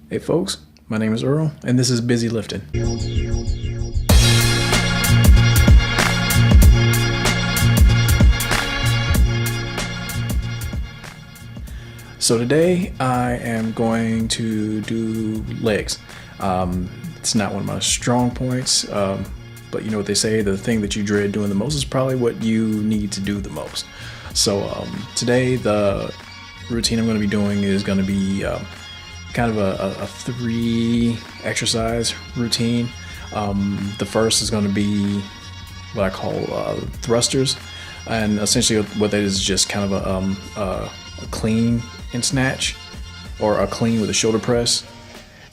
Hey folks, my name is Earl, and this is Busy Lifting. So today I am going to do legs. It's not one of my strong points, but you know what they say, the thing that you dread doing the most is probably what you need to do the most. So today the routine I'm going to be doing is going to be kind of a 3 exercise routine. The first is going to be what I call thrusters, and essentially what that is just kind of a clean and snatch, or a clean with a shoulder press,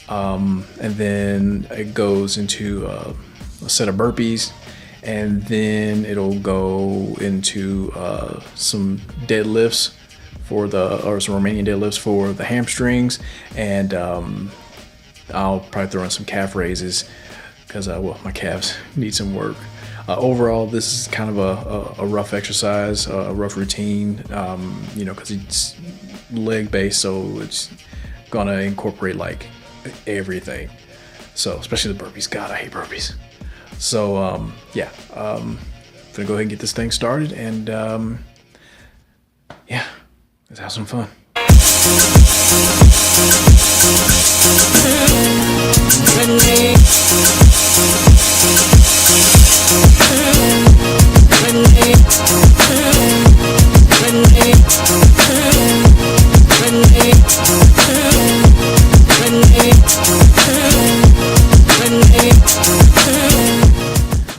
and then it goes into a set of burpees, and then it'll go into some deadlifts or some Romanian deadlifts for the hamstrings, and I'll probably throw in some calf raises because my calves need some work. Overall, this is kind of a rough exercise, a rough routine, because it's leg based, so it's gonna incorporate like everything. So especially the burpees. God, I hate burpees. So gonna go ahead and get this thing started, and let's have some fun.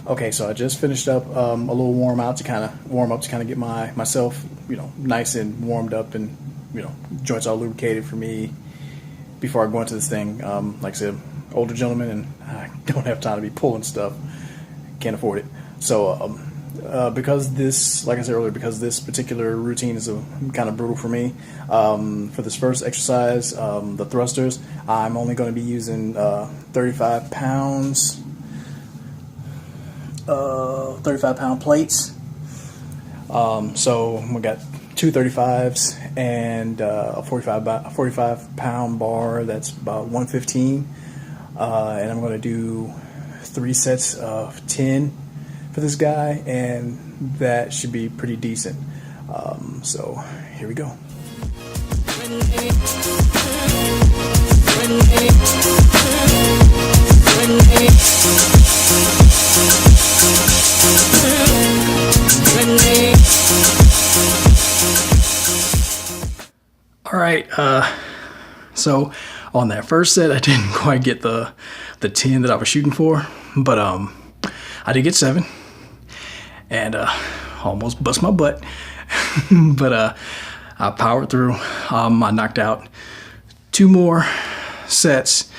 Okay, so I just finished up a little warm up to kind of get myself nice and warmed up, and joints all lubricated for me before I go into this thing. Like I said, older gentleman, and I don't have time to be pulling stuff. Can't afford it. So because this, like I said earlier, because this particular routine is kind of brutal for me, for this first exercise, the thrusters, I'm only going to be using 35 pounds. 35-pound plates. So we got 2 35s and a 45-pound bar. That's about 115. And I'm going to do 3 sets of 10 for this guy, and that should be pretty decent. So here we go. All right, so on that first set, I didn't quite get the 10 that I was shooting for, but I did get 7, and almost bust my butt, but I powered through. I knocked out 2 more sets,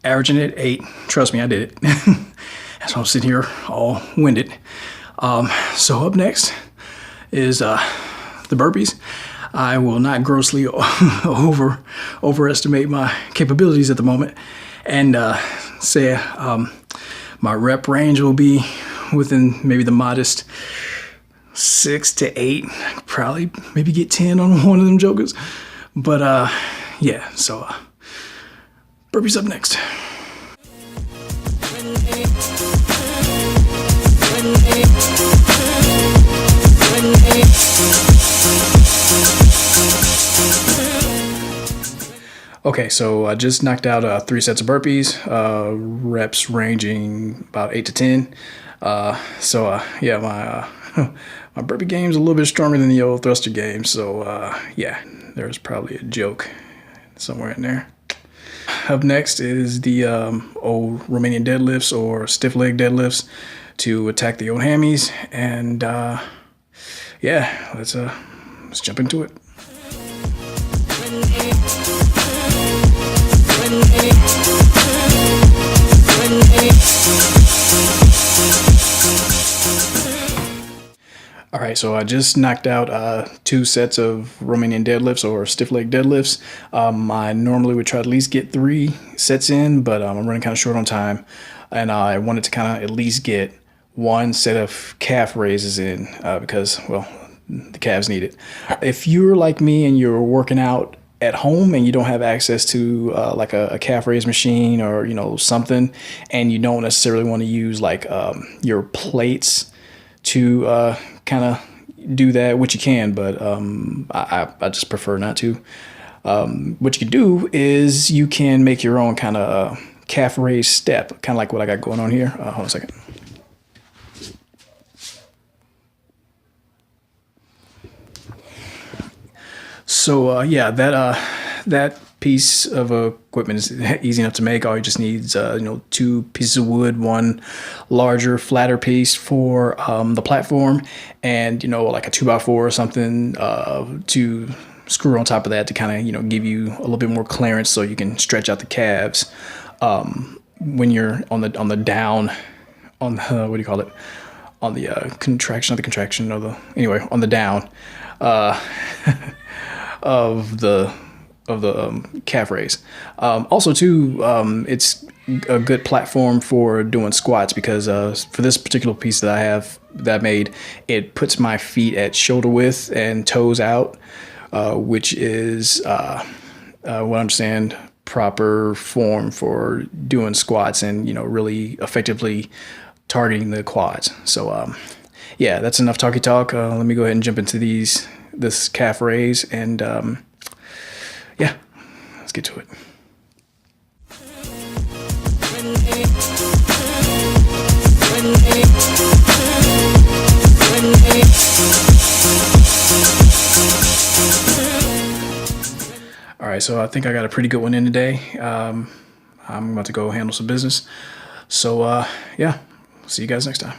averaging at 8. Trust me, I did it. That's why I'm sitting here all winded. So up next is the burpees. I will not grossly overestimate my capabilities at the moment, and say my rep range will be within maybe the modest 6 to 8. Probably maybe get 10 on one of them jokers, but so burpees up next. Okay, so I just knocked out 3 sets of burpees, reps ranging about 8 to 10. My my burpee game's a little bit stronger than the old thruster game. So there's probably a joke somewhere in there. Up next is the old Romanian deadlifts, or stiff leg deadlifts, to attack the old hammies. And let's jump into it. All right, so I just knocked out 2 sets of Romanian deadlifts, or stiff leg deadlifts. I normally would try to at least get 3 sets in, but I'm running kind of short on time, and I wanted to kind of at least get 1 set of calf raises in because, well, the calves need it. If you're like me and you're working out at home and you don't have access to like a calf raise machine or something, and you don't necessarily want to use like your plates to kind of do that, which you can, but I just prefer not to. What you can do is you can make your own kind of calf raise step, kind of like what I got going on here. Hold on a second. So yeah, that piece of equipment is easy enough to make. All you just needs 2 pieces of wood, one larger, flatter piece for the platform, and like a 2x4 or something to screw on top of that to kind of give you a little bit more clearance so you can stretch out the calves when you're on the down, on the, what do you call it, on the contraction of the contraction of the, anyway, on the down of the calf raise. Also too, it's a good platform for doing squats because for this particular piece that I made, it puts my feet at shoulder width and toes out, which is what I understand proper form for doing squats and really effectively targeting the quads. So yeah, that's enough talky talk. Let me go ahead and jump into this calf raise, and yeah, let's get to it. All right, so I think I got a pretty good one in today. I'm about to go handle some business. So yeah, see you guys next time.